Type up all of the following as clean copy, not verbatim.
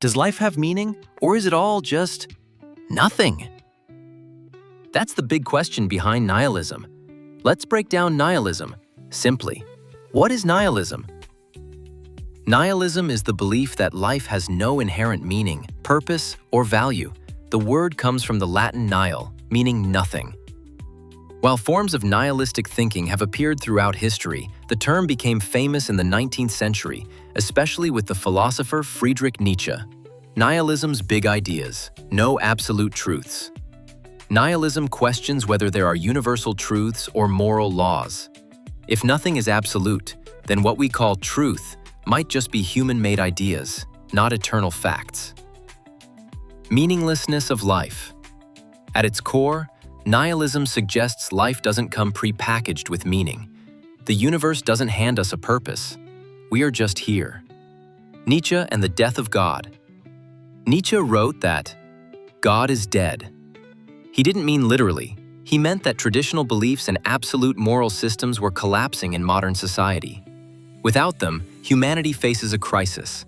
Does life have meaning, or is it all just nothing? That's the big question behind nihilism. Let's break down nihilism. Simply, what is nihilism? Nihilism is the belief that life has no inherent meaning, purpose, or value. The word comes from the Latin nihil, meaning nothing. While forms of nihilistic thinking have appeared throughout history, the term became famous in the 19th century, especially with the philosopher Friedrich Nietzsche. Nihilism's big ideas: no absolute truths. Nihilism questions whether there are universal truths or moral laws. If nothing is absolute, then what we call truth might just be human-made ideas, not eternal facts. Meaninglessness of life. At its core, nihilism suggests life doesn't come pre-packaged with meaning. The universe doesn't hand us a purpose. We are just here. Nietzsche and the death of God. Nietzsche wrote that God is dead. He didn't mean literally. He meant that traditional beliefs and absolute moral systems were collapsing in modern society. Without them, humanity faces a crisis.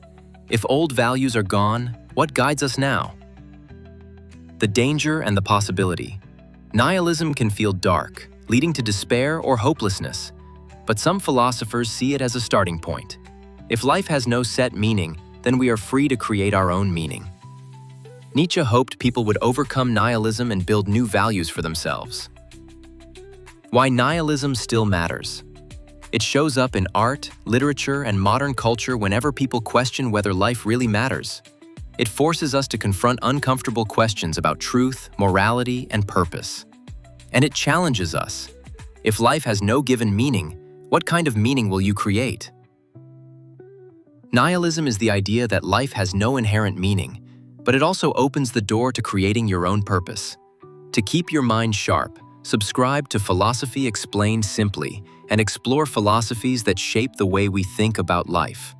If old values are gone, what guides us now? The danger and the possibility. Nihilism can feel dark, leading to despair or hopelessness. But some philosophers see it as a starting point. If life has no set meaning, then we are free to create our own meaning. Nietzsche hoped people would overcome nihilism and build new values for themselves. Why nihilism still matters. It shows up in art, literature, and modern culture whenever people question whether life really matters. It forces us to confront uncomfortable questions about truth, morality, and purpose. And it challenges us. If life has no given meaning, what kind of meaning will you create? Nihilism is the idea that life has no inherent meaning, but it also opens the door to creating your own purpose. To keep your mind sharp, subscribe to Philosophy Explained Simply and explore philosophies that shape the way we think about life.